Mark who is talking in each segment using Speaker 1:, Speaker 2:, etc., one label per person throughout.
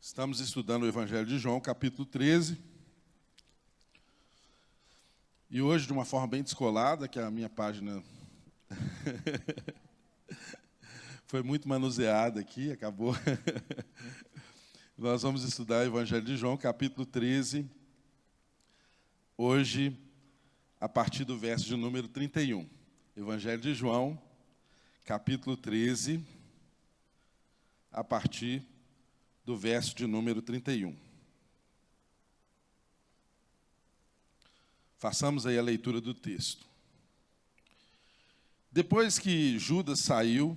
Speaker 1: Estamos estudando o Evangelho de João, capítulo 13. E hoje, de uma forma bem descolada, que a minha página foi muito manuseada aqui, acabou. Nós vamos estudar o Evangelho de João, capítulo 13, hoje, a partir do verso de número 31. Evangelho de João, capítulo 13, a partir do verso de número 31. Façamos aí a leitura do texto. Depois que Judas saiu,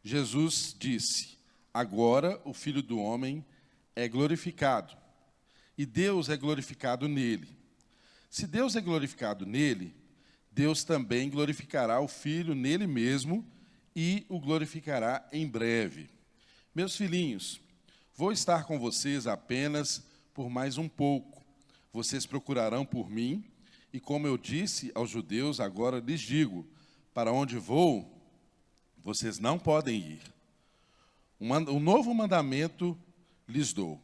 Speaker 1: Jesus disse: agora o Filho do Homem é glorificado, e Deus é glorificado nele. Se Deus é glorificado nele, Deus também glorificará o Filho nele mesmo e o glorificará em breve. Meus filhinhos, vou estar com vocês apenas por mais um pouco. Vocês procurarão por mim, e como eu disse aos judeus, agora lhes digo: para onde vou, vocês não podem ir. Um novo mandamento lhes dou: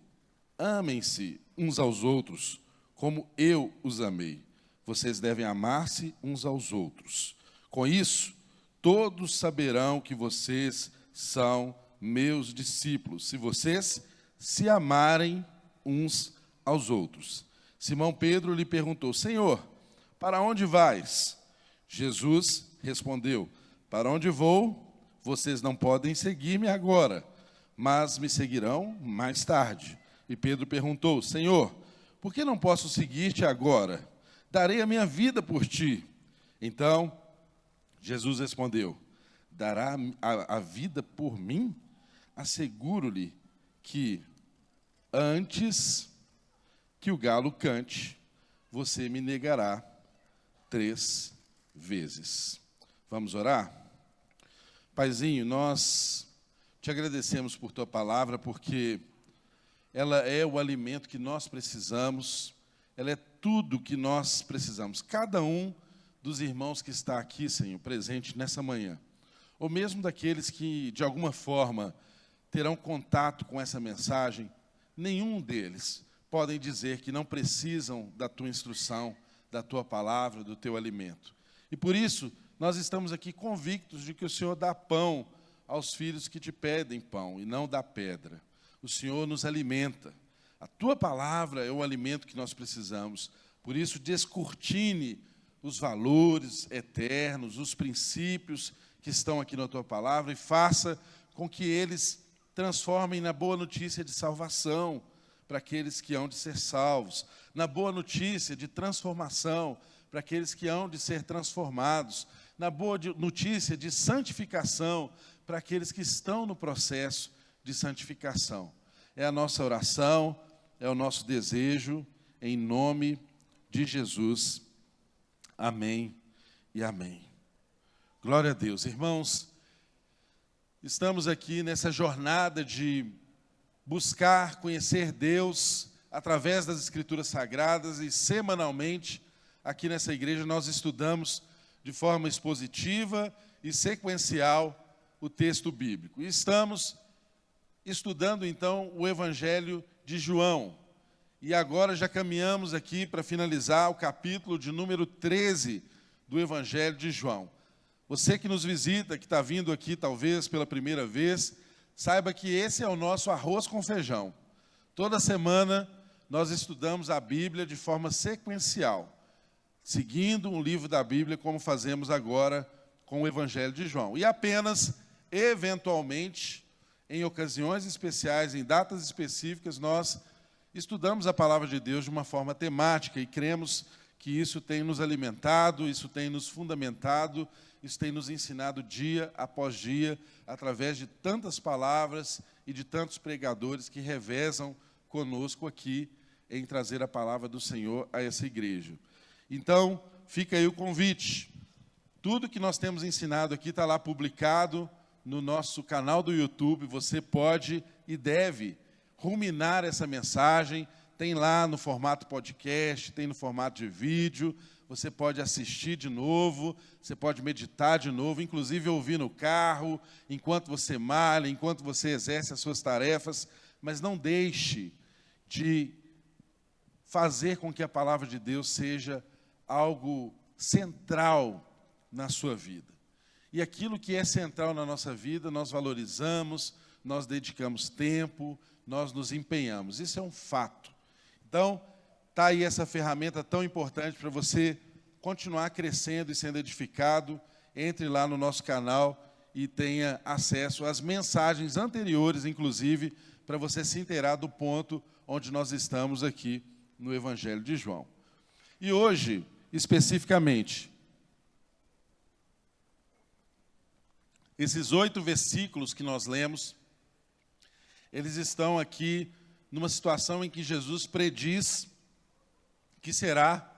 Speaker 1: amem-se uns aos outros, como eu os amei. Vocês devem amar-se uns aos outros. Com isso, todos saberão que vocês são meus discípulos, se vocês se amarem uns aos outros. Simão Pedro lhe perguntou: Senhor, para onde vais? Jesus respondeu: para onde vou, vocês não podem seguir-me agora, mas me seguirão mais tarde. E Pedro perguntou: Senhor, por que não posso seguir-te agora? Darei a minha vida por ti. Então, Jesus respondeu: dará a vida por mim? Asseguro-lhe que antes que o galo cante, você me negará 3 vezes. Vamos orar? Paizinho, nós te agradecemos por tua palavra, porque ela é o alimento que nós precisamos, ela é tudo que nós precisamos. Cada um dos irmãos que está aqui, Senhor, presente nessa manhã, ou mesmo daqueles que, de alguma forma, terão contato com essa mensagem, nenhum deles podem dizer que não precisam da tua instrução, da tua palavra, do teu alimento. E por isso, nós estamos aqui convictos de que o Senhor dá pão aos filhos que te pedem pão, e não dá pedra. O Senhor nos alimenta. A tua palavra é o alimento que nós precisamos. Por isso, descortine os valores eternos, os princípios que estão aqui na tua palavra, e faça com que eles transformem na boa notícia de salvação para aqueles que hão de ser salvos, na boa notícia de transformação para aqueles que hão de ser transformados, na boa notícia de santificação para aqueles que estão no processo de santificação. É a nossa oração, é o nosso desejo, em nome de Jesus. Amém e amém. Glória a Deus. Irmãos, estamos aqui nessa jornada de buscar conhecer Deus através das Escrituras Sagradas, e semanalmente aqui nessa igreja nós estudamos de forma expositiva e sequencial o texto bíblico. E estamos estudando então o Evangelho de João. E agora já caminhamos aqui para finalizar o capítulo de número 13 do Evangelho de João. Você que nos visita, que está vindo aqui talvez pela primeira vez, saiba que esse é o nosso arroz com feijão. Toda semana nós estudamos a Bíblia de forma sequencial, seguindo um livro da Bíblia, como fazemos agora com o Evangelho de João. E apenas, eventualmente, em ocasiões especiais, em datas específicas, nós estudamos a palavra de Deus de uma forma temática, e cremos que isso tem nos alimentado, isso tem nos fundamentado, isso tem nos ensinado dia após dia, através de tantas palavras e de tantos pregadores que revezam conosco aqui em trazer a palavra do Senhor a essa igreja. Então, fica aí o convite. Tudo que nós temos ensinado aqui está lá publicado no nosso canal do YouTube. Você pode e deve ruminar essa mensagem. Tem lá no formato podcast, tem no formato de vídeo. Você pode assistir de novo, você pode meditar de novo, inclusive ouvir no carro, enquanto você malha, enquanto você exerce as suas tarefas. mas não deixe de fazer com que a palavra de Deus seja algo central na sua vida. E aquilo que é central na nossa vida, nós valorizamos, nós dedicamos tempo, nós nos empenhamos. Isso é um fato. Então, está aí essa ferramenta tão importante para você continuar crescendo e sendo edificado. Entre lá no nosso canal e tenha acesso às mensagens anteriores, inclusive, para você se inteirar do ponto onde nós estamos aqui no Evangelho de João. E hoje, especificamente, esses 8 versículos que nós lemos, eles estão aqui numa situação em que Jesus prediz que será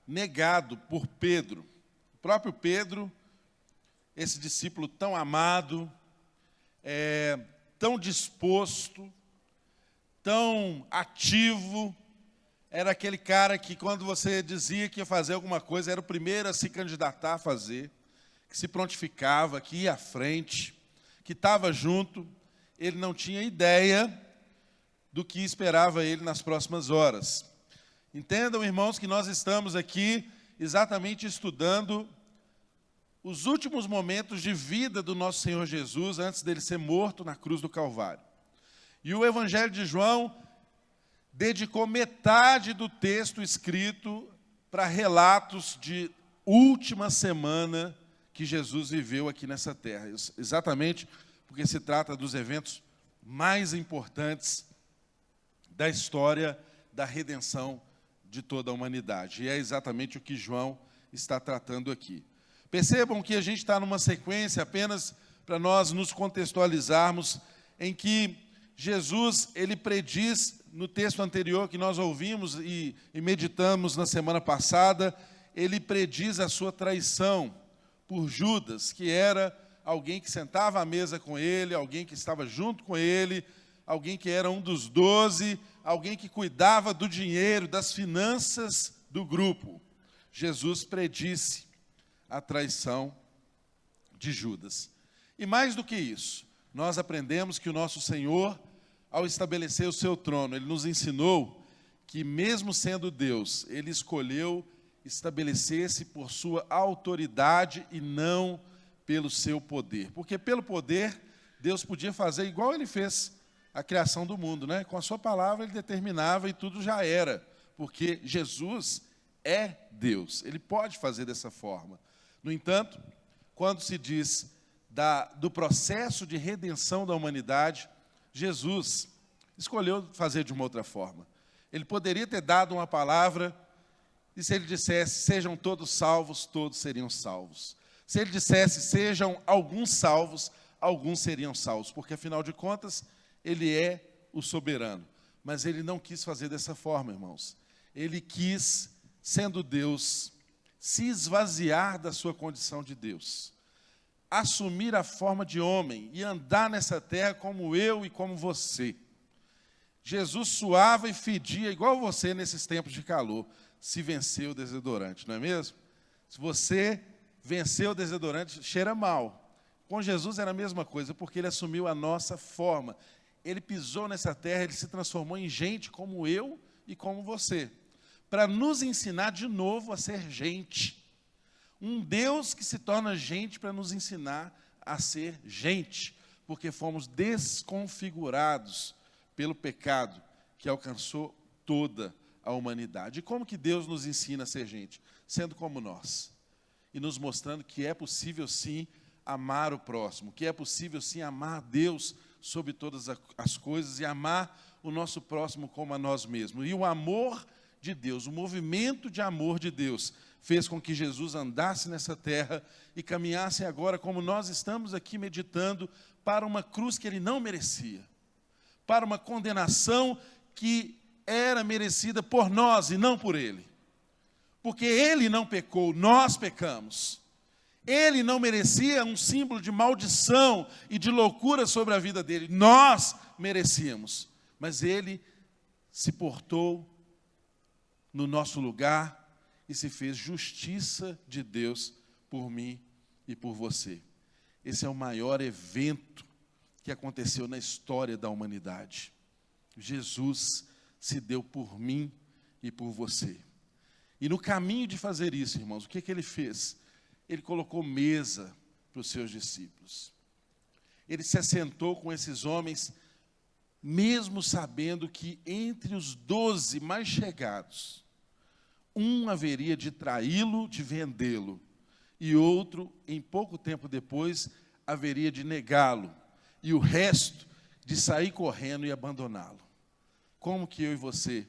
Speaker 1: negado por Pedro. O próprio Pedro, esse discípulo tão amado, tão disposto, tão ativo, era aquele cara que quando você dizia que ia fazer alguma coisa, era o primeiro a se candidatar a fazer, que se prontificava, que ia à frente, que estava junto. Ele não tinha ideia do que esperava ele nas próximas horas. Entendam, irmãos, que nós estamos aqui exatamente estudando os últimos momentos de vida do nosso Senhor Jesus, antes dele ser morto na cruz do Calvário. E o Evangelho de João dedicou metade do texto escrito para relatos de última semana que Jesus viveu aqui nessa terra. Exatamente porque se trata dos eventos mais importantes da história da redenção de toda a humanidade. E é exatamente o que João está tratando aqui. Percebam que a gente está numa sequência, apenas para nós nos contextualizarmos, em que Jesus, ele prediz, no texto anterior que nós ouvimos e meditamos na semana passada, ele prediz a sua traição por Judas, que era alguém que sentava à mesa com ele, alguém que estava junto com ele, alguém que era um dos 12, alguém que cuidava do dinheiro, das finanças do grupo. Jesus predisse a traição de Judas. E mais do que isso, nós aprendemos que o nosso Senhor, ao estabelecer o seu trono, ele nos ensinou que, mesmo sendo Deus, ele escolheu estabelecer-se por sua autoridade e não pelo seu poder. Porque pelo poder, Deus podia fazer igual ele fez a criação do mundo, né? Com a sua palavra ele determinava e tudo já era. Porque Jesus é Deus, ele pode fazer dessa forma. No entanto, quando se diz do processo de redenção da humanidade, Jesus escolheu fazer de uma outra forma. Ele poderia ter dado uma palavra, e se ele dissesse, sejam todos salvos, todos seriam salvos. Se ele dissesse, sejam alguns salvos, alguns seriam salvos, porque afinal de contas, ele é o soberano. Mas ele não quis fazer dessa forma, irmãos. Ele quis, sendo Deus, se esvaziar da sua condição de Deus, assumir a forma de homem e andar nessa terra como eu e como você. Jesus suava e fedia igual você nesses tempos de calor, se venceu o desodorante, não é mesmo? Se você venceu o desodorante, cheira mal. Com Jesus era a mesma coisa, porque ele assumiu a nossa forma. Ele pisou nessa terra, ele se transformou em gente como eu e como você, para nos ensinar de novo a ser gente. Um Deus que se torna gente para nos ensinar a ser gente, porque fomos desconfigurados pelo pecado que alcançou toda a humanidade. E como que Deus nos ensina a ser gente? Sendo como nós. E nos mostrando que é possível sim amar o próximo, que é possível sim amar Deus sobre todas as coisas e amar o nosso próximo como a nós mesmos. E o amor de Deus, o movimento de amor de Deus, fez com que Jesus andasse nessa terra e caminhasse agora, como nós estamos aqui meditando, para uma cruz que ele não merecia, para uma condenação que era merecida por nós e não por ele. Porque ele não pecou, nós pecamos. Ele não merecia um símbolo de maldição e de loucura sobre a vida dele, nós merecíamos. Mas ele se portou no nosso lugar e se fez justiça de Deus por mim e por você. Esse é o maior evento que aconteceu na história da humanidade. Jesus se deu por mim e por você. E no caminho de fazer isso, irmãos, o que ele fez? Ele colocou mesa para os seus discípulos. Ele se assentou com esses homens, mesmo sabendo que entre os 12 mais chegados, um haveria de traí-lo, de vendê-lo, e outro, em pouco tempo depois, haveria de negá-lo, e o resto de sair correndo e abandoná-lo. Como que eu e você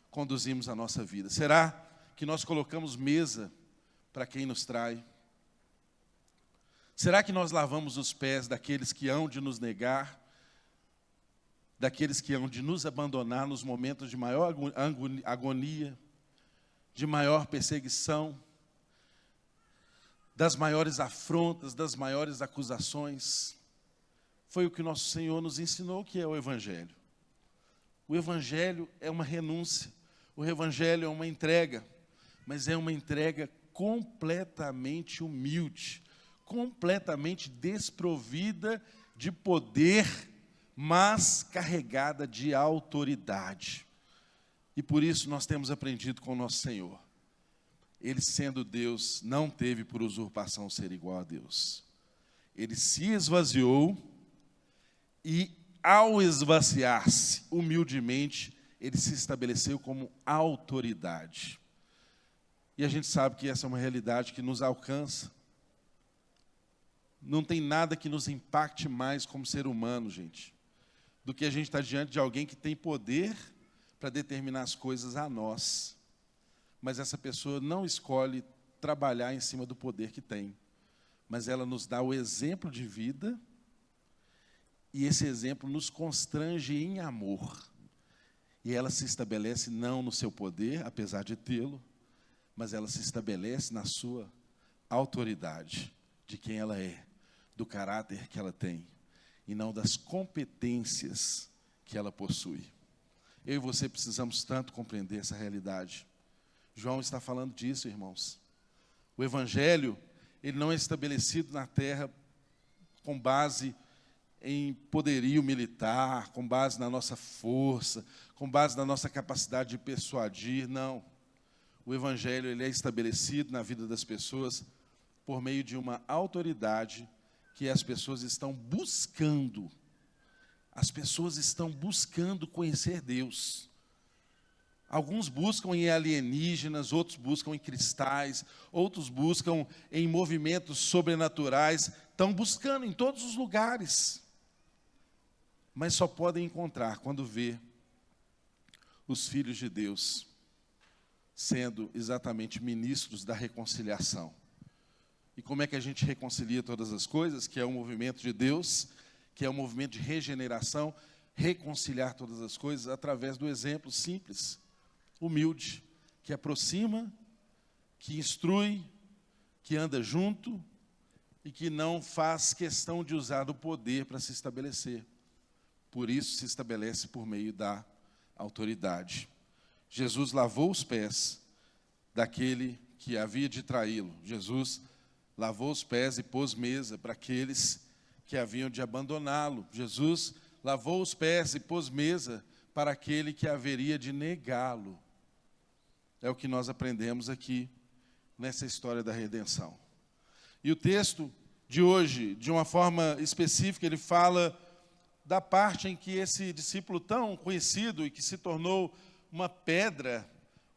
Speaker 1: conduzimos a nossa vida? Será que nós colocamos mesa para quem nos trai? Será que nós lavamos os pés daqueles que hão de nos negar, daqueles que hão de nos abandonar nos momentos de maior agonia, de maior perseguição, das maiores afrontas, das maiores acusações? Foi o que nosso Senhor nos ensinou, que é o Evangelho. O Evangelho é uma renúncia, o Evangelho é uma entrega, mas é uma entrega completamente humilde, completamente desprovida de poder, mas carregada de autoridade. E por isso nós temos aprendido com o nosso Senhor. Ele, sendo Deus, não teve por usurpação ser igual a Deus. Ele se esvaziou e, ao esvaziar-se humildemente, ele se estabeleceu como autoridade. E a gente sabe que essa é uma realidade que nos alcança. Não tem nada que nos impacte mais como ser humano, gente, do que a gente estar diante de alguém que tem poder para determinar as coisas a nós. Mas essa pessoa não escolhe trabalhar em cima do poder que tem, mas ela nos dá o exemplo de vida, e esse exemplo nos constrange em amor. E ela se estabelece não no seu poder, apesar de tê-lo, mas ela se estabelece na sua autoridade, de quem ela é, do caráter que ela tem, e não das competências que ela possui. Eu e você precisamos tanto compreender essa realidade. João está falando disso, irmãos. O Evangelho, ele não é estabelecido na terra com base em poderio militar, com base na nossa força, com base na nossa capacidade de persuadir, não. O Evangelho, ele é estabelecido na vida das pessoas por meio de uma autoridade que as pessoas estão buscando. As pessoas estão buscando conhecer Deus. Alguns buscam em alienígenas, outros buscam em cristais, outros buscam em movimentos sobrenaturais, estão buscando em todos os lugares. Mas só podem encontrar quando vê os filhos de Deus sendo exatamente ministros da reconciliação. E como é que a gente reconcilia todas as coisas? Que é um movimento de Deus, que é um movimento de regeneração, reconciliar todas as coisas através do exemplo simples, humilde, que aproxima, que instrui, que anda junto e que não faz questão de usar do poder para se estabelecer. Por isso se estabelece por meio da autoridade. Jesus lavou os pés daquele que havia de traí-lo. Jesus lavou os pés e pôs mesa para aqueles que haviam de abandoná-lo. Jesus lavou os pés e pôs mesa para aquele que haveria de negá-lo. É o que nós aprendemos aqui nessa história da redenção. E o texto de hoje, de uma forma específica, ele fala da parte em que esse discípulo tão conhecido e que se tornou uma pedra,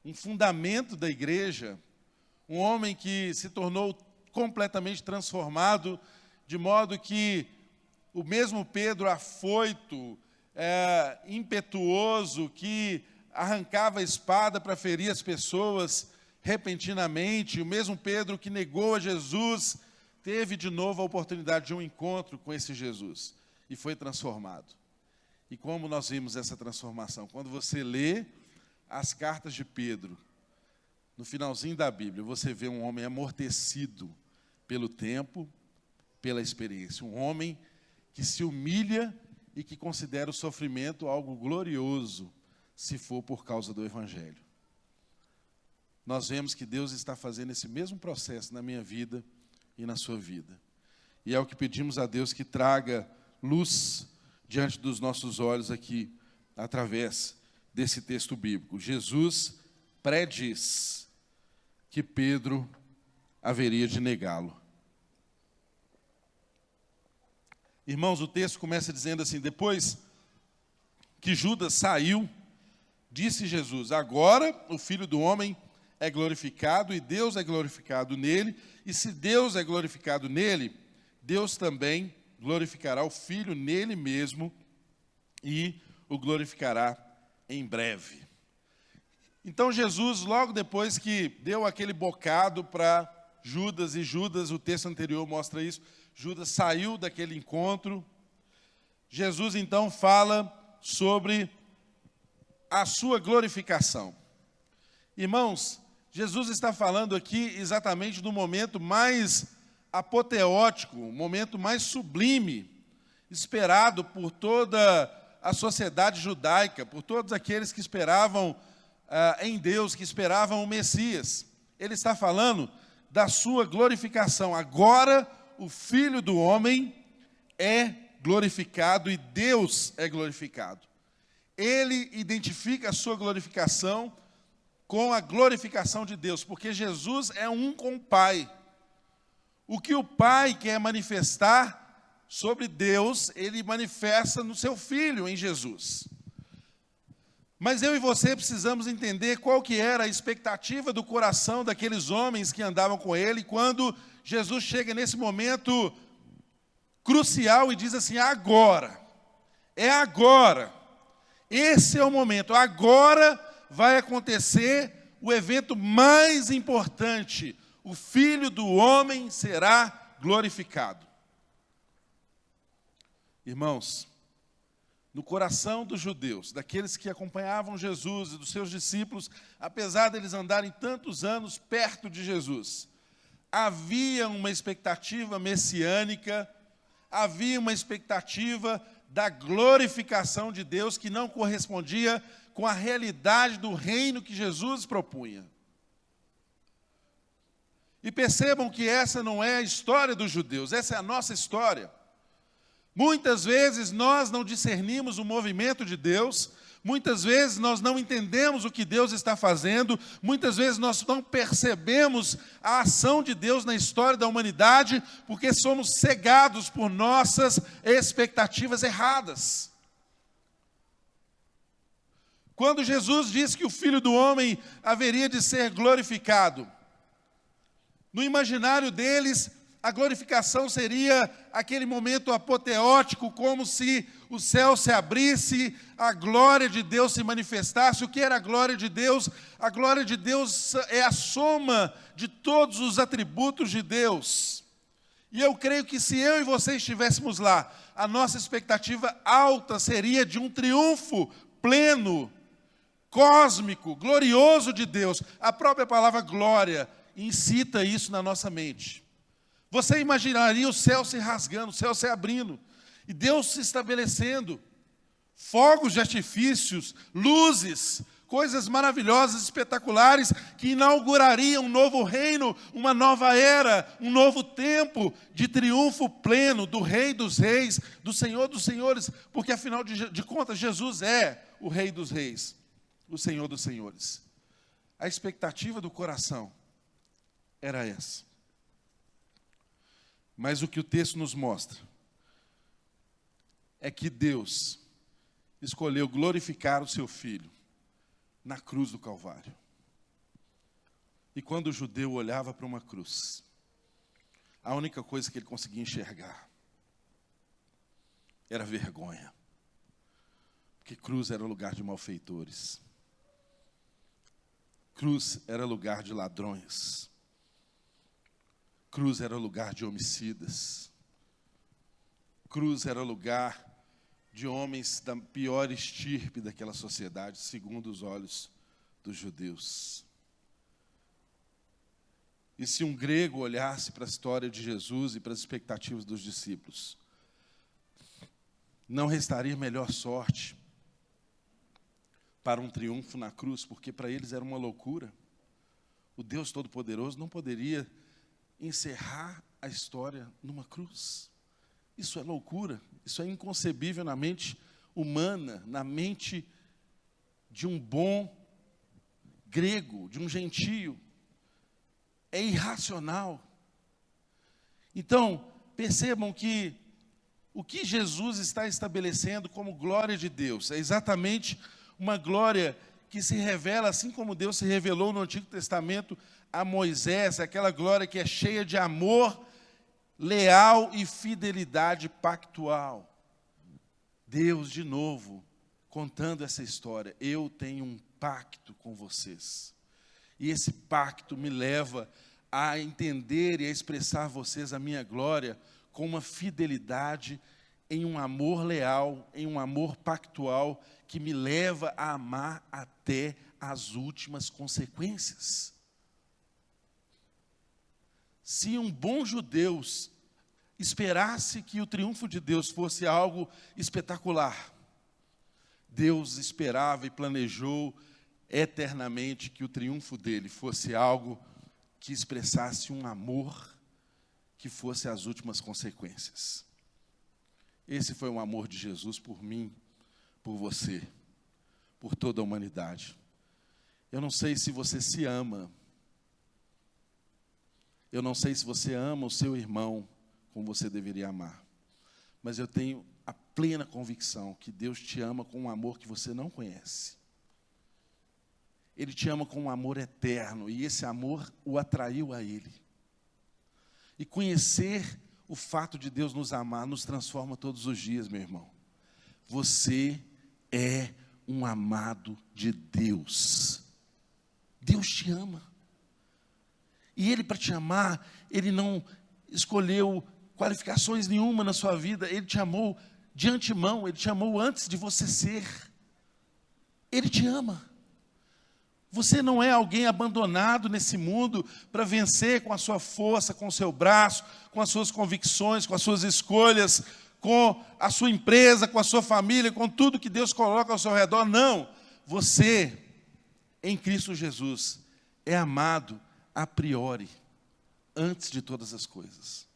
Speaker 1: um fundamento da igreja, um homem que se tornou completamente transformado, de modo que o mesmo Pedro afoito, impetuoso, que arrancava a espada para ferir as pessoas repentinamente, o mesmo Pedro que negou a Jesus, teve de novo a oportunidade de um encontro com esse Jesus e foi transformado. E como nós vimos essa transformação? Quando você lê as cartas de Pedro, no finalzinho da Bíblia, você vê um homem amortecido pelo tempo, pela experiência. Um homem que se humilha e que considera o sofrimento algo glorioso, se for por causa do Evangelho. Nós vemos que Deus está fazendo esse mesmo processo na minha vida e na sua vida. E é o que pedimos a Deus, que traga luz diante dos nossos olhos aqui, através desse texto bíblico. Jesus prediz que Pedro haveria de negá-lo. Irmãos, o texto começa dizendo assim: depois que Judas saiu, disse Jesus: agora o Filho do Homem é glorificado e Deus é glorificado nele, e se Deus é glorificado nele, Deus também glorificará o Filho nele mesmo e o glorificará em breve. Então Jesus, logo depois que deu aquele bocado para Judas, e Judas, o texto anterior mostra isso, Judas saiu daquele encontro, Jesus então fala sobre a sua glorificação. Irmãos, Jesus está falando aqui exatamente do momento mais apoteótico, o momento mais sublime, esperado por toda a sociedade judaica, por todos aqueles que esperavam em Deus, que esperavam o Messias. Ele está falando da sua glorificação. Agora o Filho do Homem é glorificado e Deus é glorificado. Ele identifica a sua glorificação com a glorificação de Deus, porque Jesus é um com o Pai. O que o Pai quer manifestar sobre Deus, ele manifesta no seu Filho, em Jesus. Mas eu e você precisamos entender qual que era a expectativa do coração daqueles homens que andavam com ele, quando Jesus chega nesse momento crucial e diz assim: agora, é agora, esse é o momento, agora vai acontecer o evento mais importante, o Filho do Homem será glorificado. Irmãos, no coração dos judeus, daqueles que acompanhavam Jesus e dos seus discípulos, apesar deles andarem tantos anos perto de Jesus, havia uma expectativa messiânica, havia uma expectativa da glorificação de Deus que não correspondia com a realidade do reino que Jesus propunha. E percebam que essa não é a história dos judeus, essa é a nossa história. Muitas vezes nós não discernimos o movimento de Deus, muitas vezes nós não entendemos o que Deus está fazendo, muitas vezes nós não percebemos a ação de Deus na história da humanidade, porque somos cegados por nossas expectativas erradas. Quando Jesus disse que o Filho do Homem haveria de ser glorificado, no imaginário deles, a glorificação seria aquele momento apoteótico, como se o céu se abrisse, a glória de Deus se manifestasse. O que era a glória de Deus? A glória de Deus é a soma de todos os atributos de Deus. E eu creio que se eu e você estivéssemos lá, a nossa expectativa alta seria de um triunfo pleno, cósmico, glorioso de Deus. A própria palavra glória incita isso na nossa mente. Você imaginaria o céu se rasgando, o céu se abrindo, e Deus se estabelecendo, fogos de artifícios, luzes, coisas maravilhosas, espetaculares, que inaugurariam um novo reino, uma nova era, um novo tempo de triunfo pleno do Rei dos Reis, do Senhor dos Senhores, porque afinal de contas Jesus é o Rei dos Reis, o Senhor dos Senhores. A expectativa do coração era essa. Mas o que o texto nos mostra é que Deus escolheu glorificar o seu Filho na cruz do Calvário. E quando o judeu olhava para uma cruz, a única coisa que ele conseguia enxergar era vergonha. Porque cruz era lugar de malfeitores. Cruz era lugar de ladrões. Cruz era lugar de homicidas. Cruz era lugar de homens da pior estirpe daquela sociedade, segundo os olhos dos judeus. E se um grego olhasse para a história de Jesus e para as expectativas dos discípulos, não restaria melhor sorte para um triunfo na cruz, porque para eles era uma loucura. O Deus Todo-Poderoso não poderia encerrar a história numa cruz. Isso é loucura, isso é inconcebível na mente humana, na mente de um bom grego, de um gentio. É irracional. Então, percebam que o que Jesus está estabelecendo como glória de Deus é exatamente uma glória que se revela, assim como Deus se revelou no Antigo Testamento a Moisés, aquela glória que é cheia de amor, leal e fidelidade pactual. Deus, de novo, contando essa história, eu tenho um pacto com vocês. E esse pacto me leva a entender e a expressar a vocês a minha glória com uma fidelidade em um amor leal, em um amor pactual, que me leva a amar até as últimas consequências. Se um bom judeu esperasse que o triunfo de Deus fosse algo espetacular, Deus esperava e planejou eternamente que o triunfo dele fosse algo que expressasse um amor que fosse as últimas consequências. Esse foi o amor de Jesus por mim, por você, por toda a humanidade. Eu não sei se você se ama. Eu não sei se você ama o seu irmão como você deveria amar. Mas eu tenho a plena convicção que Deus te ama com um amor que você não conhece. Ele te ama com um amor eterno, e esse amor o atraiu a Ele. E conhecer o fato de Deus nos amar nos transforma todos os dias, meu irmão. Você é um amado de Deus. Deus te ama. E Ele, para te amar, Ele não escolheu qualificações nenhuma na sua vida. Ele te amou de antemão, Ele te amou antes de você ser. Ele te ama. Você não é alguém abandonado nesse mundo para vencer com a sua força, com o seu braço, com as suas convicções, com as suas escolhas, com a sua empresa, com a sua família, com tudo que Deus coloca ao seu redor. Não. Você, em Cristo Jesus, é amado a priori, antes de todas as coisas.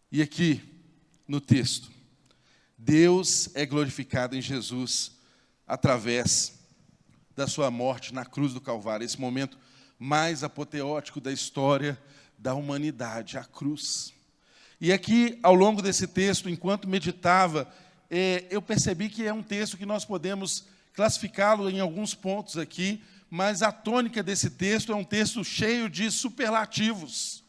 Speaker 1: E aqui, no texto, Deus é glorificado em Jesus através da sua morte na cruz do Calvário, esse momento mais apoteótico da história da humanidade, a cruz. E aqui, ao longo desse texto, enquanto meditava, eu percebi que é um texto que nós podemos classificá-lo em alguns pontos aqui, mas a tônica desse texto é um texto cheio de superlativos.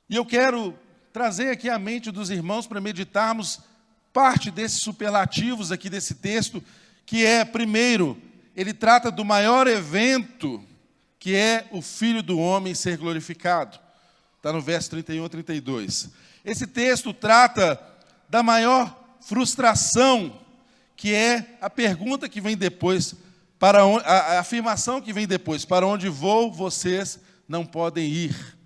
Speaker 1: E eu quero trazer aqui à mente dos irmãos para meditarmos parte desses superlativos aqui desse texto, que é, primeiro, ele trata do maior evento, que é o Filho do Homem ser glorificado. Está no verso 31 a 32. Esse texto trata da maior frustração, que é a pergunta que vem depois, a afirmação que vem depois: para onde vou, vocês não podem ir.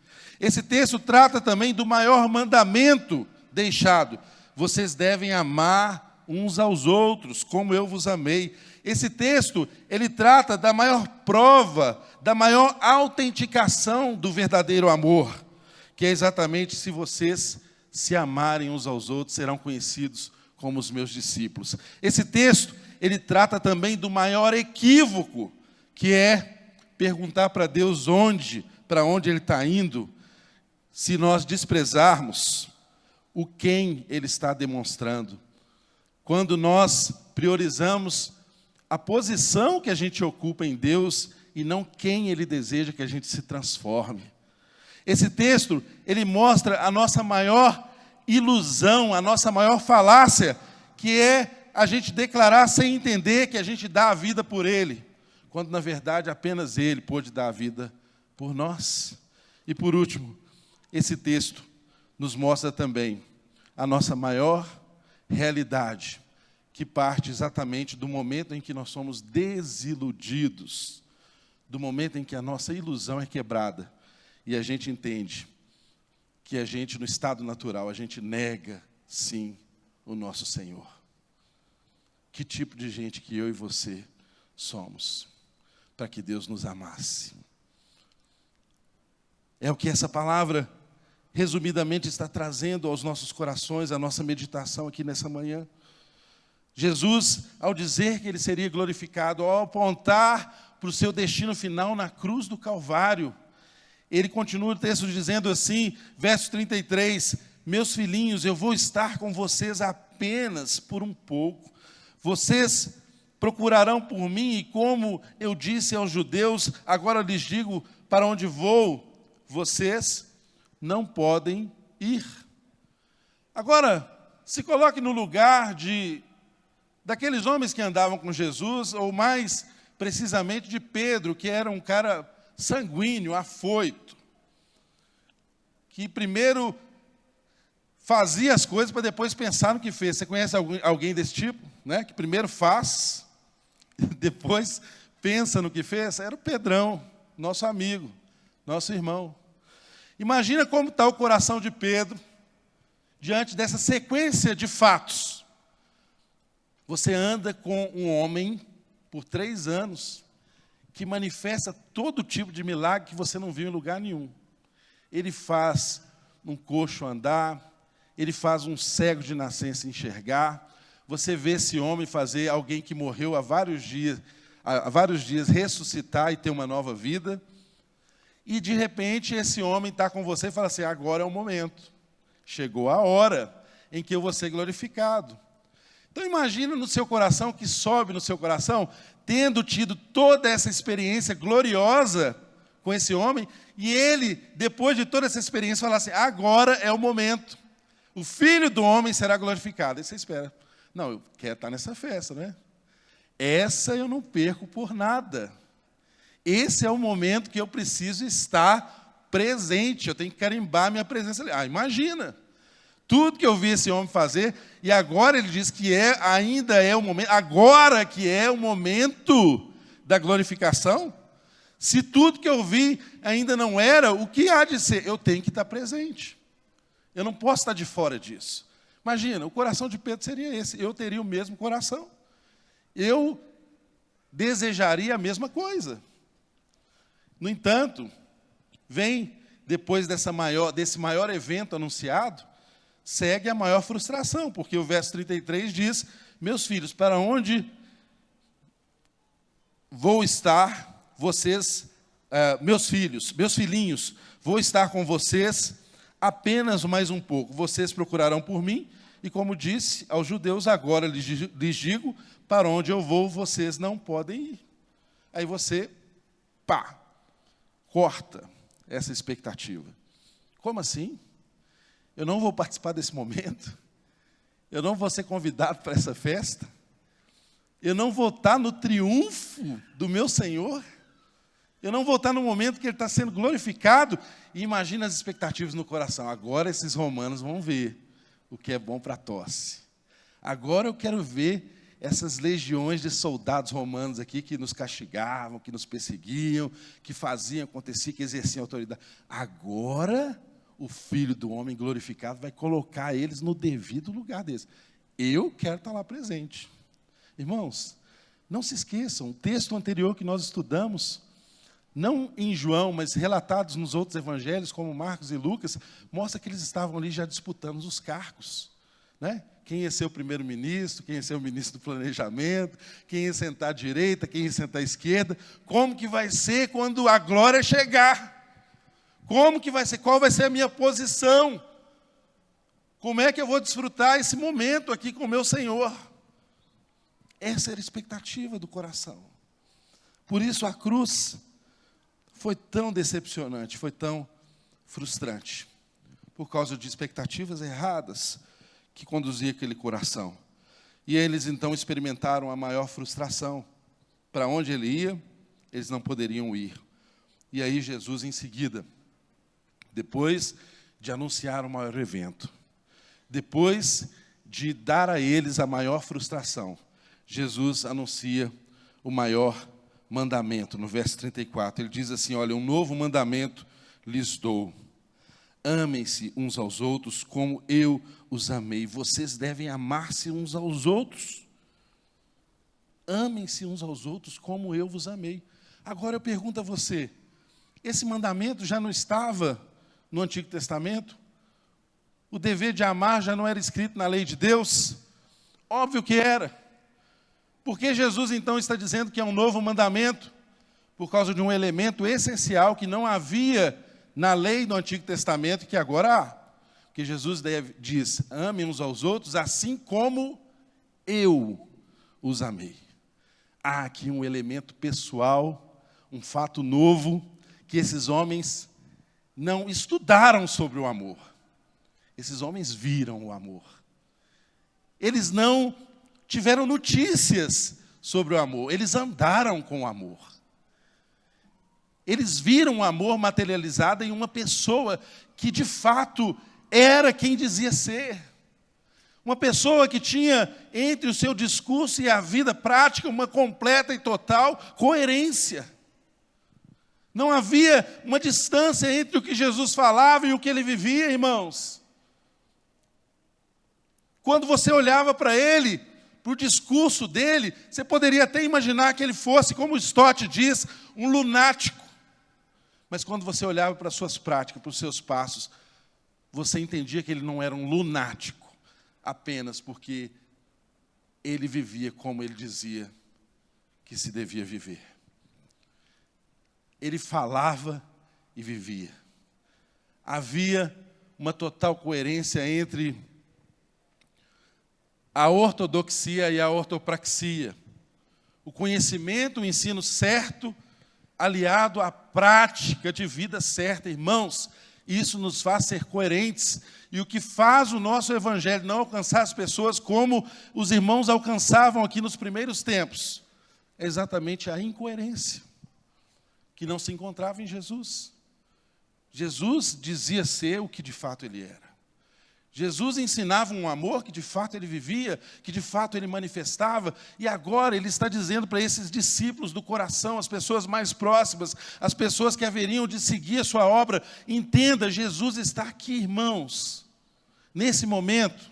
Speaker 1: Esse texto trata também do maior mandamento deixado: vocês devem amar uns aos outros, como eu vos amei. Esse texto, ele trata da maior prova, da maior autenticação do verdadeiro amor, que é exatamente: se vocês se amarem uns aos outros, serão conhecidos como os meus discípulos. Esse texto, ele trata também do maior equívoco, que é perguntar para Deus para onde Ele está indo, se nós desprezarmos o quem Ele está demonstrando. Quando nós priorizamos a posição que a gente ocupa em Deus e não quem Ele deseja que a gente se transforme. Esse texto, ele mostra a nossa maior ilusão, a nossa maior falácia, que é a gente declarar sem entender que a gente dá a vida por Ele, quando na verdade apenas Ele pôde dar a vida por nós. E por último, esse texto nos mostra também a nossa maior realidade, que parte exatamente do momento em que nós somos desiludidos, do momento em que a nossa ilusão é quebrada e a gente entende que a gente, no estado natural, a gente nega, sim, o nosso Senhor. Que tipo de gente que eu e você somos, para que Deus nos amasse? É o que essa palavra resumidamente, está trazendo aos nossos corações a nossa meditação aqui nessa manhã. Jesus, ao dizer que ele seria glorificado, ao apontar para o seu destino final na cruz do Calvário, ele continua o texto dizendo assim, verso 33, meus filhinhos, eu vou estar com vocês apenas por um pouco. Vocês procurarão por mim, e como eu disse aos judeus, agora lhes digo, para onde vou, vocês não podem ir. Agora, se coloque no lugar daqueles homens que andavam com Jesus, ou mais precisamente de Pedro, que era um cara sanguíneo, afoito, que primeiro fazia as coisas para depois pensar no que fez. Você conhece alguém desse tipo, né? Que primeiro faz, depois pensa no que fez? Era o Pedrão, nosso amigo, nosso irmão. Imagina como está o coração de Pedro diante dessa sequência de fatos. Você anda com um homem por 3 anos que manifesta todo tipo de milagre que você não viu em lugar nenhum. Ele faz um coxo andar, ele faz um cego de nascença enxergar. Você vê esse homem fazer alguém que morreu há vários dias ressuscitar e ter uma nova vida. E, de repente, esse homem está com você e fala assim, agora é o momento. Chegou a hora em que eu vou ser glorificado. Então, imagina no seu coração, que sobe no seu coração, tendo tido toda essa experiência gloriosa com esse homem, e ele, depois de toda essa experiência, fala assim, agora é o momento. O Filho do Homem será glorificado. Aí você espera. Não, eu quero estar nessa festa, né? Essa eu não perco por nada. Esse é o momento que eu preciso estar presente. Eu tenho que carimbar minha presença ali. Imagina. Tudo que eu vi esse homem fazer, e agora ele diz que ainda é o momento, agora que é o momento da glorificação. Se tudo que eu vi ainda não era, o que há de ser? Eu tenho que estar presente. Eu não posso estar de fora disso. Imagina, o coração de Pedro seria esse. Eu teria o mesmo coração. Eu desejaria a mesma coisa. No entanto, vem, depois desse maior evento anunciado, segue a maior frustração, porque o verso 33 diz, meus filhos, para onde vou estar, vocês, meus filhinhos, vou estar com vocês apenas mais um pouco. Vocês procurarão por mim, e como disse aos judeus, agora lhes digo, para onde eu vou, vocês não podem ir. Aí você, corta essa expectativa. Como assim? Eu não vou participar desse momento? Eu não vou ser convidado para essa festa? Eu não vou estar no triunfo do meu Senhor? Eu não vou estar no momento que Ele está sendo glorificado? E imagina as expectativas no coração. Agora esses romanos vão ver o que é bom para a tosse. Agora eu quero ver essas legiões de soldados romanos aqui que nos castigavam, que nos perseguiam, que faziam acontecer, que exerciam autoridade. Agora o Filho do Homem glorificado vai colocar eles no devido lugar deles. Eu quero estar lá presente. Irmãos, não se esqueçam, o texto anterior que nós estudamos, não em João, mas relatados nos outros evangelhos, como Marcos e Lucas, mostra que eles estavam ali já disputando os cargos, né? Quem ia ser o primeiro-ministro, quem ia ser o ministro do planejamento, quem ia sentar à direita, quem ia sentar à esquerda, como que vai ser quando a glória chegar? Como que vai ser? Qual vai ser a minha posição? Como é que eu vou desfrutar esse momento aqui com o meu Senhor? Essa era a expectativa do coração. Por isso a cruz foi tão decepcionante, foi tão frustrante, por causa de expectativas erradas que conduziam aquele coração. E eles então experimentaram a maior frustração. Para onde ele ia, eles não poderiam ir. E aí Jesus, em seguida, depois de anunciar o maior evento, depois de dar a eles a maior frustração, Jesus anuncia o maior mandamento. No verso 34, ele diz assim, olha, um novo mandamento lhes dou. Amem-se uns aos outros como eu os amei. Vocês devem amar-se uns aos outros. Amem-se uns aos outros como eu vos amei. Agora eu pergunto a você, esse mandamento já não estava no Antigo Testamento? o dever de amar já não era escrito na lei de Deus? Óbvio que era. Por que Jesus então está dizendo que é um novo mandamento? Por causa de um elemento essencial que não havia na lei do Antigo Testamento, que agora há. Porque Jesus diz, amem uns aos outros assim como eu os amei. Há aqui um elemento pessoal, um fato novo, que esses homens não estudaram sobre o amor. Esses homens viram o amor. Eles não tiveram notícias sobre o amor, eles andaram com o amor. Eles viram o amor materializado em uma pessoa que de fato era quem dizia ser. Uma pessoa que tinha entre o seu discurso e a vida prática uma completa e total coerência. Não havia uma distância entre o que Jesus falava e o que ele vivia, irmãos. Quando você olhava para ele, para o discurso dele, você poderia até imaginar que ele fosse, como Stott diz, um lunático. Mas quando você olhava para as suas práticas, para os seus passos, você entendia que ele não era um lunático, apenas porque ele vivia como ele dizia que se devia viver. Ele falava e vivia. Havia uma total coerência entre a ortodoxia e a ortopraxia. O conhecimento, o ensino certo, aliado à prática de vida certa. Irmãos, isso nos faz ser coerentes. E o que faz o nosso evangelho não alcançar as pessoas como os irmãos alcançavam aqui nos primeiros tempos, é exatamente a incoerência que não se encontrava em Jesus. Jesus dizia ser o que de fato ele era. Jesus ensinava um amor que de fato ele vivia, que de fato ele manifestava, e agora ele está dizendo para esses discípulos do coração, as pessoas mais próximas, as pessoas que haveriam de seguir a sua obra, entenda, Jesus está aqui, irmãos, nesse momento,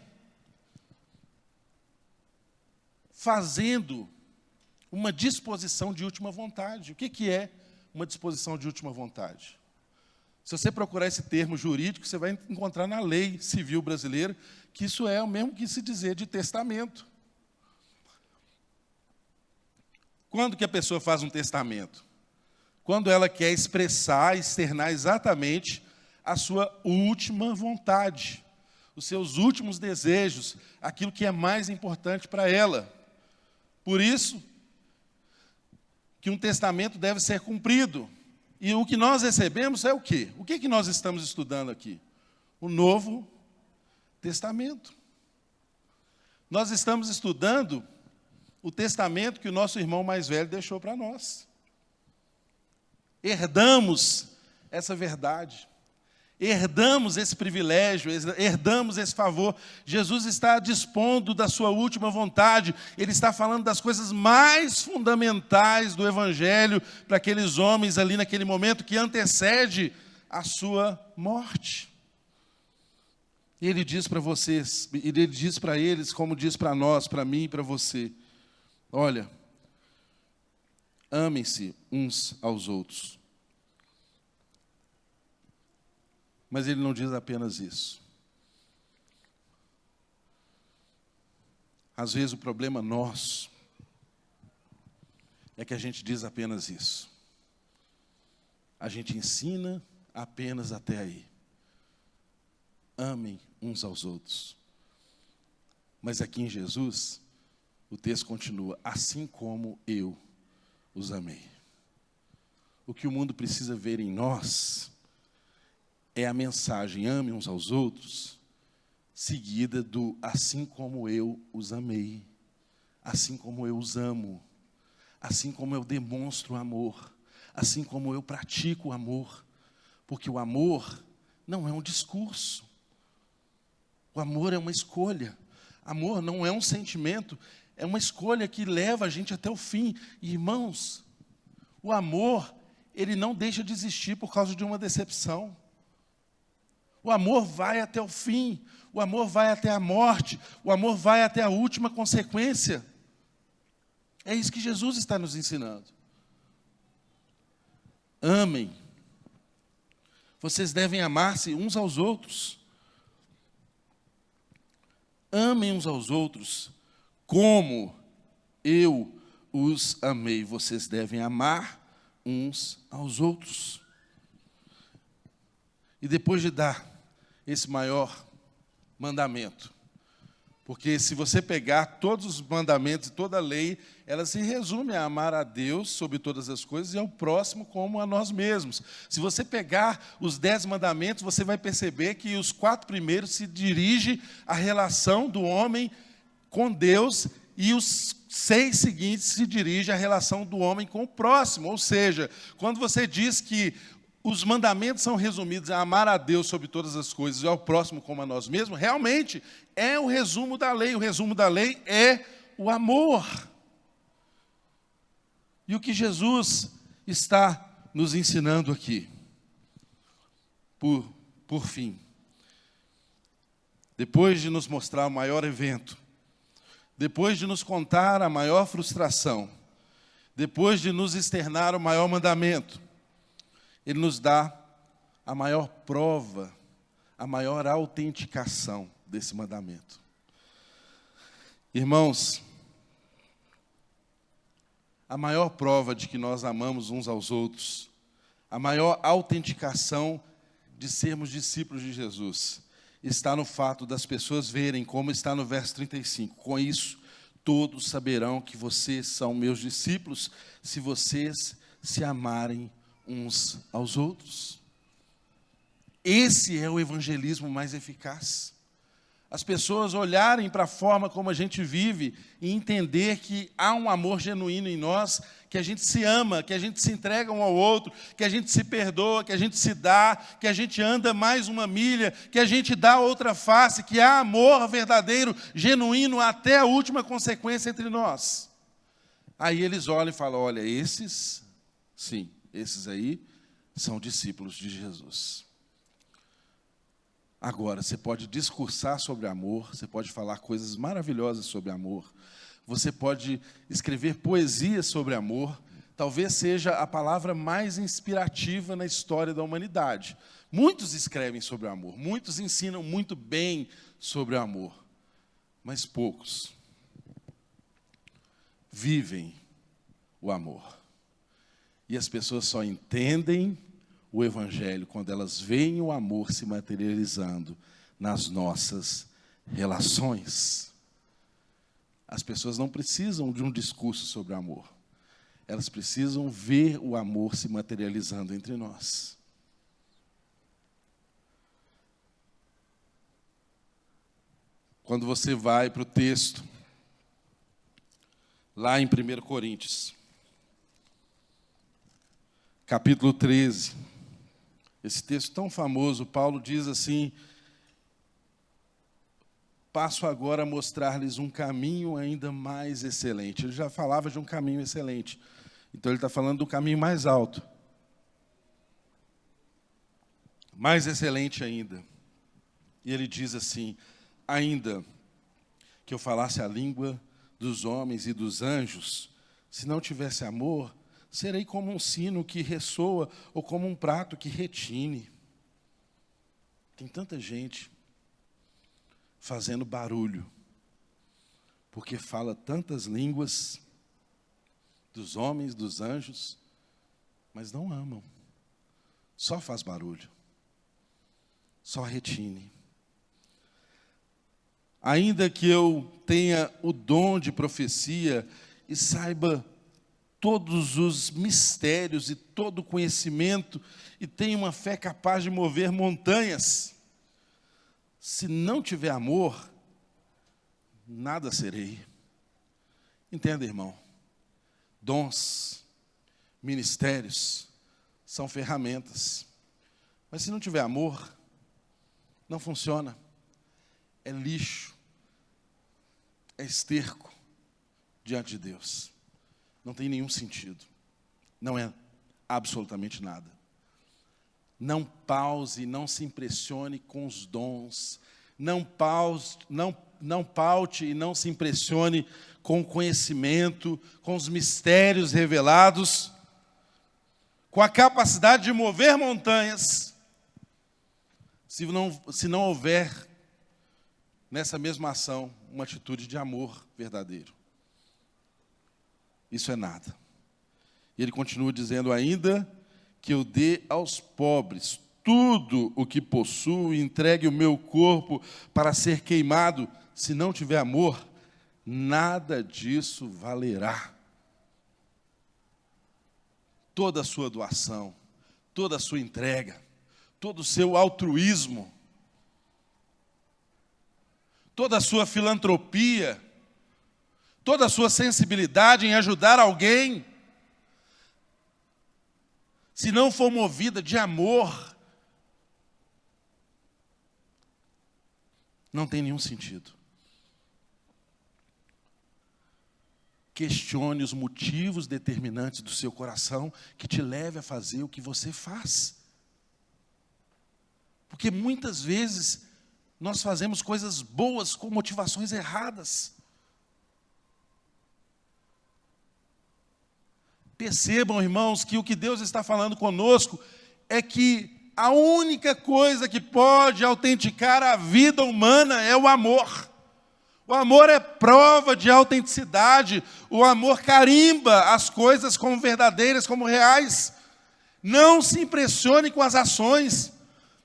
Speaker 1: fazendo uma disposição de última vontade. O que é uma disposição de última vontade? Se você procurar esse termo jurídico, você vai encontrar na lei civil brasileira que isso é o mesmo que se dizer de testamento. Quando que a pessoa faz um testamento? Quando ela quer expressar, externar exatamente a sua última vontade, os seus últimos desejos, aquilo que é mais importante para ela. Por isso que um testamento deve ser cumprido. E o que nós recebemos é o quê? O que nós estamos estudando aqui? O Novo Testamento. Nós estamos estudando o testamento que o nosso irmão mais velho deixou para nós. Herdamos essa verdade. Herdamos esse privilégio, herdamos esse favor. Jesus está dispondo da sua última vontade. Ele está falando das coisas mais fundamentais do Evangelho para aqueles homens ali naquele momento que antecede a sua morte. E ele diz para vocês, ele diz para eles, como diz para nós, para mim e para você: olha, amem-se uns aos outros. Mas ele não diz apenas isso. Às vezes o problema nosso é que a gente diz apenas isso. A gente ensina apenas até aí. Amem uns aos outros. Mas aqui em Jesus, o texto continua: assim como eu os amei. O que o mundo precisa ver em nós é a mensagem ame uns aos outros, seguida do assim como eu os amei, assim como eu os amo, assim como eu demonstro amor, assim como eu pratico o amor. Porque o amor não é um discurso. O amor é uma escolha. Amor não é um sentimento, é uma escolha que leva a gente até o fim. E, irmãos, o amor, ele não deixa de existir por causa de uma decepção. O amor vai até o fim, o amor vai até a morte, o amor vai até a última consequência. É isso que Jesus está nos ensinando. Amem. Vocês devem amar-se uns aos outros. Amem uns aos outros como eu os amei. Vocês devem amar uns aos outros. E depois de dar esse maior mandamento, porque se você pegar todos os mandamentos e toda a lei, ela se resume a amar a Deus sobre todas as coisas e ao próximo como a nós mesmos. Se você pegar os 10 mandamentos, você vai perceber que os 4 primeiros se dirigem à relação do homem com Deus e os 6 seguintes se dirigem à relação do homem com o próximo. Ou seja, quando você diz que os mandamentos são resumidos a amar a Deus sobre todas as coisas e ao próximo como a nós mesmos, realmente é o resumo da lei. O resumo da lei é o amor. E o que Jesus está nos ensinando aqui, por fim, depois de nos mostrar o maior evento, depois de nos contar a maior frustração, depois de nos externar o maior mandamento, Ele nos dá a maior prova, a maior autenticação desse mandamento. Irmãos, a maior prova de que nós amamos uns aos outros, a maior autenticação de sermos discípulos de Jesus, está no fato das pessoas verem, como está no verso 35. Com isso, todos saberão que vocês são meus discípulos, se vocês se amarem uns aos outros. Esse é o evangelismo mais eficaz. As pessoas olharem para a forma como a gente vive e entender que há um amor genuíno em nós, que a gente se ama, que a gente se entrega um ao outro, que a gente se perdoa, que a gente se dá, que a gente anda mais uma milha, que a gente dá outra face, que há amor verdadeiro, genuíno, até a última consequência entre nós. Aí eles olham e falam, olha, esses, sim, esses aí são discípulos de Jesus. Agora, você pode discursar sobre amor, você pode falar coisas maravilhosas sobre amor, você pode escrever poesia sobre amor, talvez seja a palavra mais inspirativa na história da humanidade. Muitos escrevem sobre o amor, muitos ensinam muito bem sobre o amor, mas poucos vivem o amor. E as pessoas só entendem o Evangelho quando elas veem o amor se materializando nas nossas relações. As pessoas não precisam de um discurso sobre amor. Elas precisam ver o amor se materializando entre nós. Quando você vai para o texto, lá em 1 Coríntios, capítulo 13, esse texto tão famoso, Paulo diz assim, passo agora a mostrar-lhes um caminho ainda mais excelente. Ele já falava de um caminho excelente, então ele está falando do caminho mais alto, mais excelente ainda. E ele diz assim, ainda que eu falasse a língua dos homens e dos anjos, se não tivesse amor, serei como um sino que ressoa ou como um prato que retine. Tem tanta gente fazendo barulho, porque fala tantas línguas dos homens, dos anjos, mas não amam. Só faz barulho. Só retine. Ainda que eu tenha o dom de profecia e saiba todos os mistérios e todo o conhecimento, e tem uma fé capaz de mover montanhas, se não tiver amor, nada serei. Entenda, irmão, dons, ministérios, são ferramentas, mas se não tiver amor, não funciona, é lixo, é esterco diante de Deus. Não tem nenhum sentido. Não é absolutamente nada. Não pause, não se impressione com os dons. Não paute e não se impressione com o conhecimento, com os mistérios revelados, com a capacidade de mover montanhas, se não houver nessa mesma ação, uma atitude de amor verdadeiro. Isso é nada. E ele continua dizendo ainda que eu dê aos pobres tudo o que possuo e entregue o meu corpo para ser queimado. Se não tiver amor, nada disso valerá. Toda a sua doação, toda a sua entrega, todo o seu altruísmo, toda a sua filantropia, toda a sua sensibilidade em ajudar alguém, se não for movida de amor, não tem nenhum sentido. Questione os motivos determinantes do seu coração que te leve a fazer o que você faz. Porque muitas vezes nós fazemos coisas boas com motivações erradas. Percebam, irmãos, que o que Deus está falando conosco é que a única coisa que pode autenticar a vida humana é o amor. O amor é prova de autenticidade. O amor carimba as coisas como verdadeiras, como reais. Não se impressione com as ações.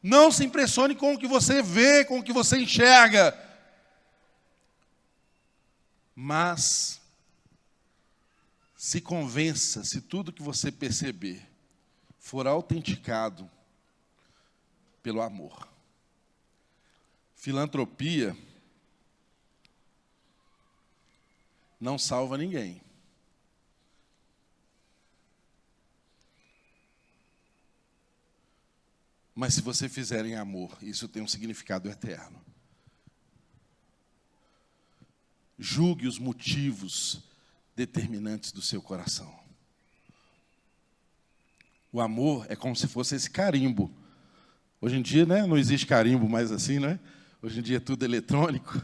Speaker 1: Não se impressione com o que você vê, com o que você enxerga. Mas se convença, se tudo que você perceber for autenticado pelo amor. Filantropia não salva ninguém. Mas se você fizer em amor, isso tem um significado eterno. Julgue os motivos determinantes do seu coração. O amor é como se fosse esse carimbo. Hoje em dia, né, não existe carimbo mais assim, né? Hoje em dia é tudo eletrônico.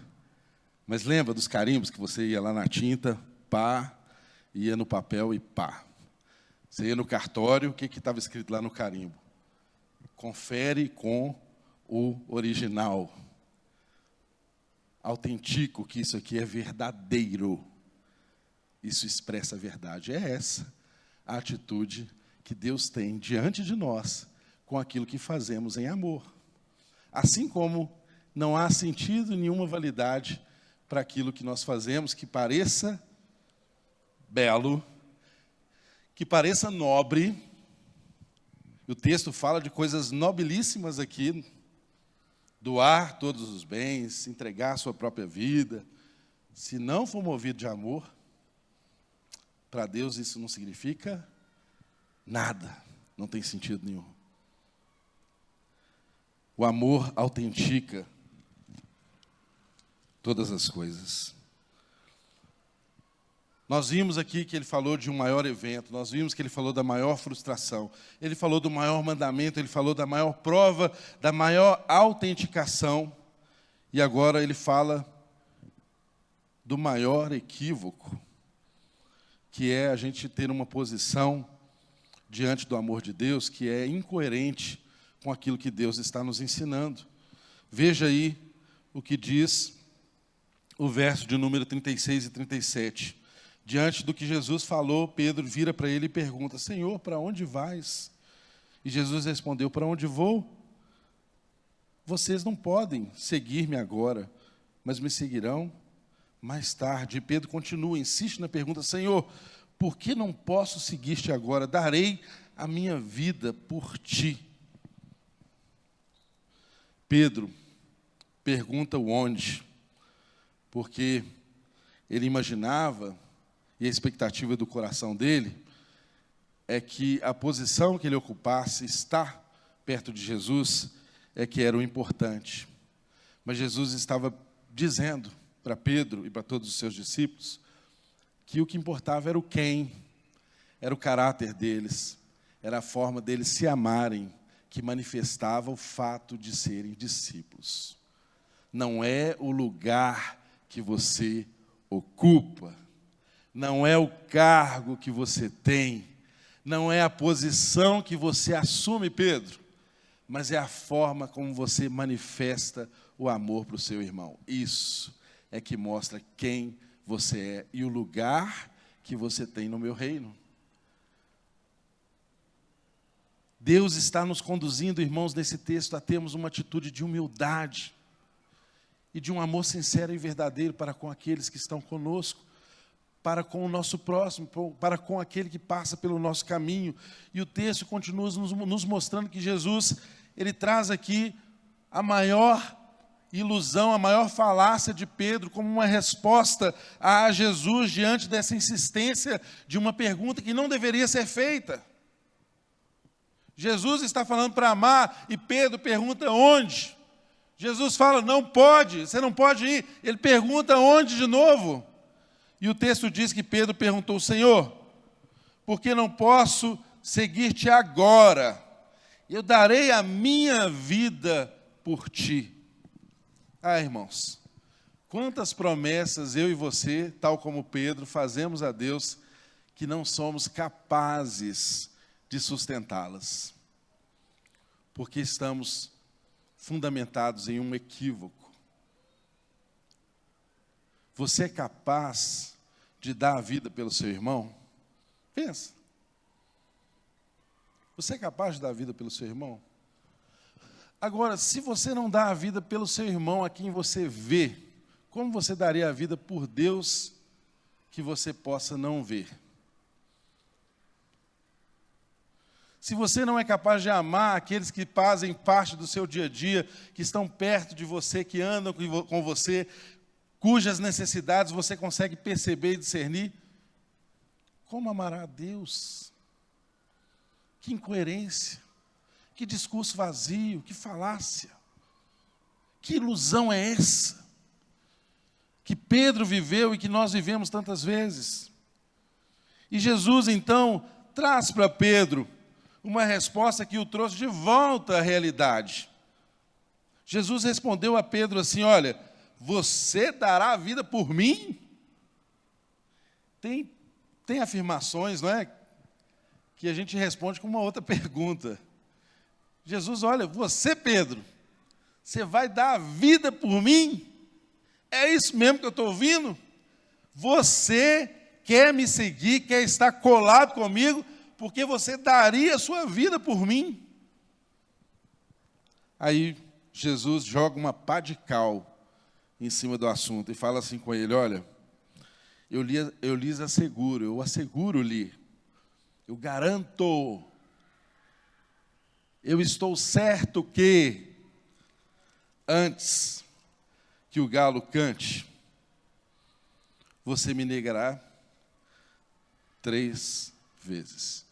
Speaker 1: Mas lembra dos carimbos que você ia lá na tinta, pá, ia no papel e pá. Você ia no cartório, o que estava escrito lá no carimbo? Confere com o original. Autentico que isso aqui é verdadeiro. Isso expressa a verdade. É essa a atitude que Deus tem diante de nós com aquilo que fazemos em amor. Assim como não há sentido nenhuma validade para aquilo que nós fazemos que pareça belo, que pareça nobre. O texto fala de coisas nobilíssimas aqui, doar todos os bens, entregar a sua própria vida. Se não for movido de amor, para Deus isso não significa nada, não tem sentido nenhum. O amor autentica todas as coisas. Nós vimos aqui que ele falou de um maior evento, nós vimos que ele falou da maior frustração, ele falou do maior mandamento, ele falou da maior prova, da maior autenticação, e agora ele fala do maior equívoco, que é a gente ter uma posição diante do amor de Deus que é incoerente com aquilo que Deus está nos ensinando. Veja aí o que diz o verso de número 36 e 37. Diante do que Jesus falou, Pedro vira para ele e pergunta: Senhor, para onde vais? E Jesus respondeu: para onde vou? Vocês não podem seguir-me agora, mas me seguirão mais tarde. E Pedro continua, insiste na pergunta: Senhor, por que não posso seguir-te agora? Darei a minha vida por ti. Pedro pergunta o onde, porque ele imaginava, e a expectativa do coração dele, é que a posição que ele ocupasse, estar perto de Jesus, é que era o importante. Mas Jesus estava dizendo para Pedro e para todos os seus discípulos que o que importava era o quem, era o caráter deles, era a forma deles se amarem, que manifestava o fato de serem discípulos. Não é o lugar que você ocupa, não é o cargo que você tem, não é a posição que você assume, Pedro, mas é a forma como você manifesta o amor para o seu irmão. Isso é que mostra quem você é e o lugar que você tem no meu reino. Deus está nos conduzindo, irmãos, nesse texto, a termos uma atitude de humildade e de um amor sincero e verdadeiro para com aqueles que estão conosco, para com o nosso próximo, para com aquele que passa pelo nosso caminho. E o texto continua nos mostrando que Jesus, ele traz aqui a maior ilusão, a maior falácia de Pedro, como uma resposta a Jesus diante dessa insistência de uma pergunta que não deveria ser feita. Jesus está falando para amar e Pedro pergunta onde? Jesus fala, não pode, você não pode ir. Ele pergunta onde de novo? E o texto diz que Pedro perguntou, Senhor, por que não posso seguir-te agora? Eu darei a minha vida por ti. Ah, irmãos, quantas promessas eu e você, tal como Pedro, fazemos a Deus que não somos capazes de sustentá-las, porque estamos fundamentados em um equívoco. Você é capaz de dar a vida pelo seu irmão? Pensa. Você é capaz de dar a vida pelo seu irmão? Agora, se você não dá a vida pelo seu irmão a quem você vê, como você daria a vida por Deus que você possa não ver? Se você não é capaz de amar aqueles que fazem parte do seu dia a dia, que estão perto de você, que andam com você, cujas necessidades você consegue perceber e discernir, como amará a Deus? Que incoerência, que discurso vazio, que falácia, que ilusão é essa? Que Pedro viveu e que nós vivemos tantas vezes. E Jesus, então, traz para Pedro uma resposta que o trouxe de volta à realidade. Jesus respondeu a Pedro assim, olha, você dará a vida por mim? Tem afirmações, não é? Que a gente responde com uma outra pergunta. Jesus, olha, você, Pedro, você vai dar a vida por mim? É isso mesmo que eu estou ouvindo? Você quer me seguir, quer estar colado comigo, porque você daria a sua vida por mim? Aí Jesus joga uma pá de cal em cima do assunto e fala assim com ele, olha, eu lhes asseguro, eu asseguro-lhe, eu garanto, eu estou certo que antes que o galo cante, você me negará 3 vezes.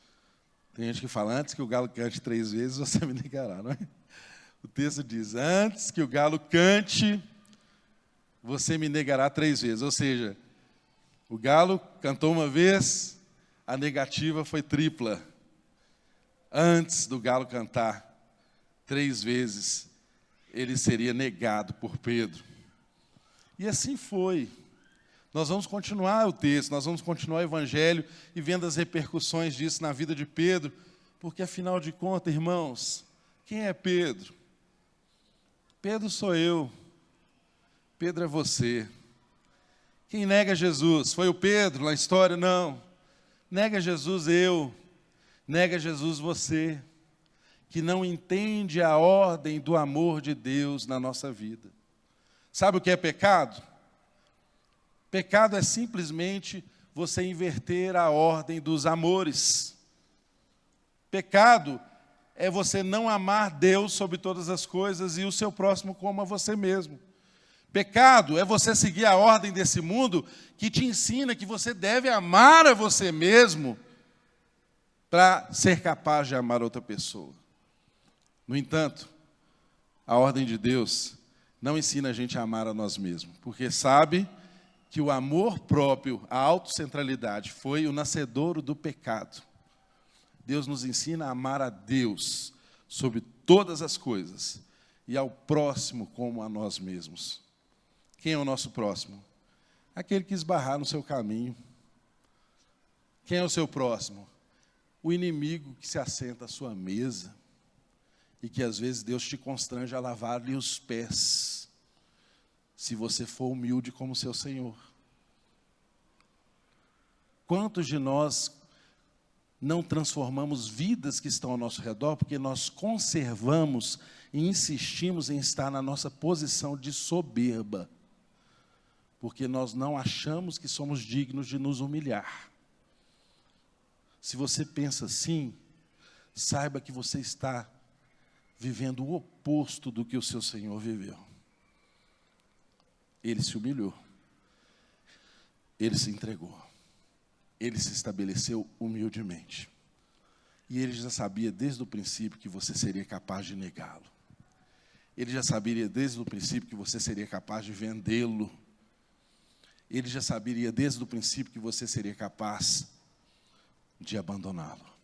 Speaker 1: Tem gente que fala, antes que o galo cante 3 vezes, você me negará, não é? O texto diz, antes que o galo cante, você me negará 3 vezes. Ou seja, o galo cantou uma vez, a negativa foi tripla. Antes do galo cantar 3 vezes, ele seria negado por Pedro. E assim foi. Nós vamos continuar o texto, nós vamos continuar o Evangelho e vendo as repercussões disso na vida de Pedro, porque afinal de contas, irmãos, quem é Pedro? Pedro sou eu, Pedro é você. Quem nega Jesus? Foi o Pedro na história? Não. Nega Jesus eu, nega Jesus você, que não entende a ordem do amor de Deus na nossa vida. Sabe o que é pecado? Pecado é simplesmente você inverter a ordem dos amores. Pecado é você não amar Deus sobre todas as coisas e o seu próximo como a você mesmo. Pecado é você seguir a ordem desse mundo que te ensina que você deve amar a você mesmo para ser capaz de amar outra pessoa. No entanto, a ordem de Deus não ensina a gente a amar a nós mesmos, porque sabe que o amor próprio, a autocentralidade, foi o nascedouro do pecado. Deus nos ensina a amar a Deus sobre todas as coisas e ao próximo como a nós mesmos. Quem é o nosso próximo? Aquele que esbarrar no seu caminho. Quem é o seu próximo? O inimigo que se assenta à sua mesa. e que às vezes Deus te constrange a lavar-lhe os pés, se você for humilde como seu Senhor. Quantos de nós não transformamos vidas que estão ao nosso redor porque nós conservamos e insistimos em estar na nossa posição de soberba, porque nós não achamos que somos dignos de nos humilhar. Se você pensa assim, saiba que você está vivendo o oposto do que o seu Senhor viveu. Ele se humilhou, ele se entregou, ele se estabeleceu humildemente. E ele já sabia desde o princípio que você seria capaz de negá-lo. Ele já sabia desde o princípio que você seria capaz de vendê-lo. Ele já saberia desde o princípio que você seria capaz de abandoná-lo.